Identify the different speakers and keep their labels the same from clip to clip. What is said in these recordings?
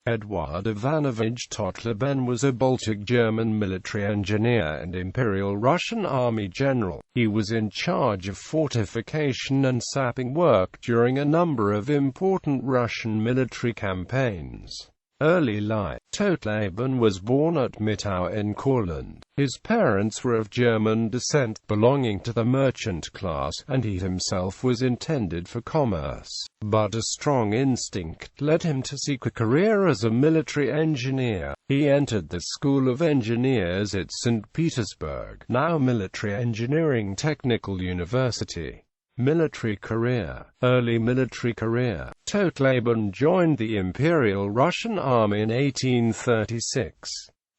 Speaker 1: Eduard Ivanovich Totleben was a Baltic German military engineer and Imperial Russian Army general. He was in charge of fortification and sapping work during a number of important Russian military campaigns. Early life. Totleben was born at Mittau in Courland. His parents were of German descent, belonging to the merchant class, and he himself was intended for commerce. But a strong instinct led him to seek a career as a military engineer. He entered the School of Engineers at St. Petersburg, now Military Engineering Technical University. Military career. Early military career. Totleben joined the Imperial Russian Army in 1836.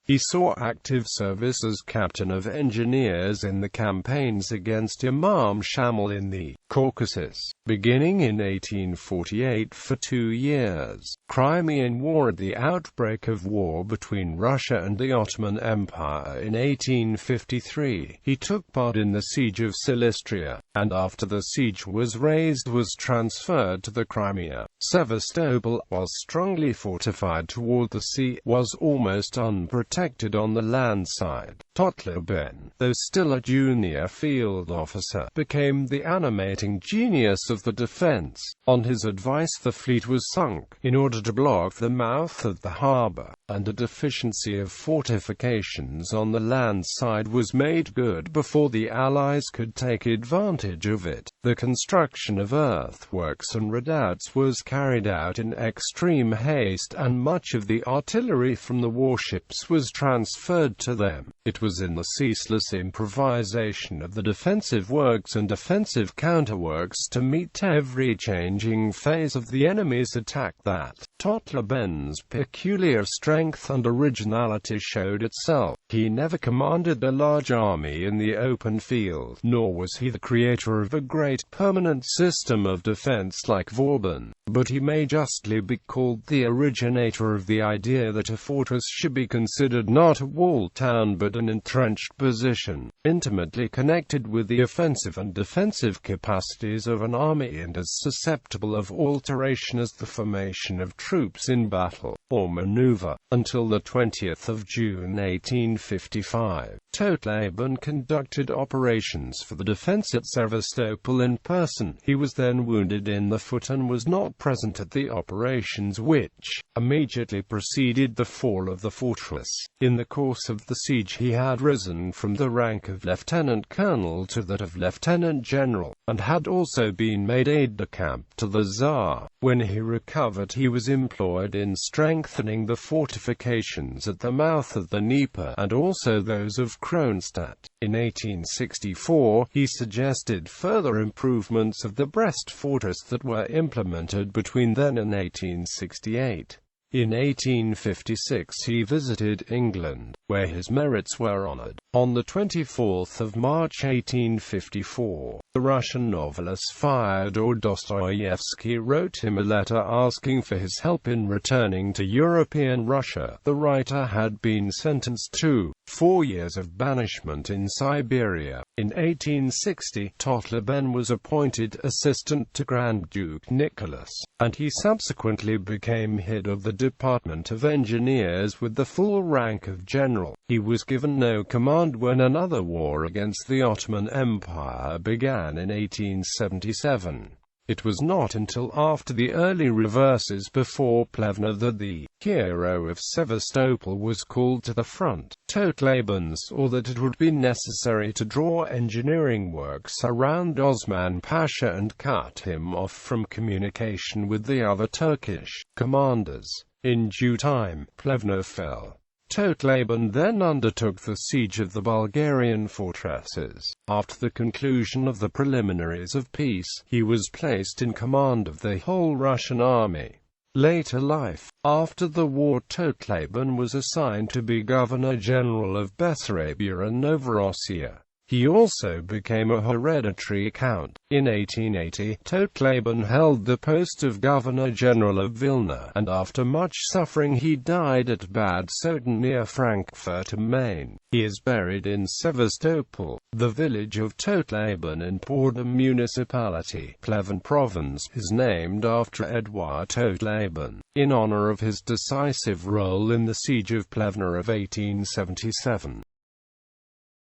Speaker 1: He saw active service as captain of engineers in the campaigns against Imam Shamil in the Caucasus, beginning in 1848 for 2 years. Crimean War. At the outbreak of war between Russia and the Ottoman Empire in 1853, he took part in the siege of Silistria, and after the siege was raised was transferred to the Crimea. Sevastopol was strongly fortified toward the sea, was almost unprotected on the land side. Totleben, though still a junior field officer, became the animating genius of the defense. On his advice the fleet was sunk, in order to block the mouth of the harbor, and a deficiency of fortifications on the land side was made good before the Allies could take advantage of it. The construction of earthworks and redoubts was carried out in extreme haste, and much of the artillery from the warships was transferred to them. It was in the ceaseless improvisation of the defensive works and defensive counterworks to meet every changing phase of the enemy's attack that Totleben's peculiar strength and originality showed itself. He never commanded a large army in the open field, nor was he the creator of a great permanent system of defense like Vauban, but he may justly be called the originator of the idea that a fortress should be considered not a walled town but an entrenched position, intimately connected with the offensive and defensive capacities of an army and as susceptible of alteration as the formation of troops in battle or maneuver. Until the 20th of June 1855, Totleben conducted operations for the defense at Sevastopol in person. He was then wounded in the foot and was not present at the operations which immediately preceded the fall of the fortress. In the course of the siege he had risen from the rank of lieutenant colonel to that of lieutenant general, and had also been made aide-de-camp to the Tsar. When he recovered he was employed in strengthening the fortifications at the mouth of the Dnieper and also those of Kronstadt. In 1864, he suggested further improvements of the Brest fortress that were implemented between then and 1868. In 1856 he visited England, where his merits were honored. On the 24th of March 1854, the Russian novelist Fyodor Dostoevsky wrote him a letter asking for his help in returning to European Russia. The writer had been sentenced to 4 years of banishment in Siberia. In 1860, Totleben was appointed assistant to Grand Duke Nicholas, and he subsequently became head of the Department of Engineers with the full rank of general. He was given no command when another war against the Ottoman Empire began in 1877. It was not until after the early reverses before Plevna that the hero of Sevastopol was called to the front. Totleben saw that it would be necessary to draw engineering works around Osman Pasha and cut him off from communication with the other Turkish commanders. In due time, Plevna fell. Totleben then undertook the siege of the Bulgarian fortresses. After the conclusion of the preliminaries of peace, he was placed in command of the whole Russian army. Later life. After the war, Totleben was assigned to be Governor-General of Bessarabia and Novorossiya. He also became a hereditary count. In 1880, Totleben held the post of Governor-General of Vilna, and after much suffering he died at Bad Soden near Frankfurt am Main. He is buried in Sevastopol. The village of Totleben in Porda municipality, Pleven province, is named after Eduard Totleben, in honor of his decisive role in the siege of Plevna of 1877.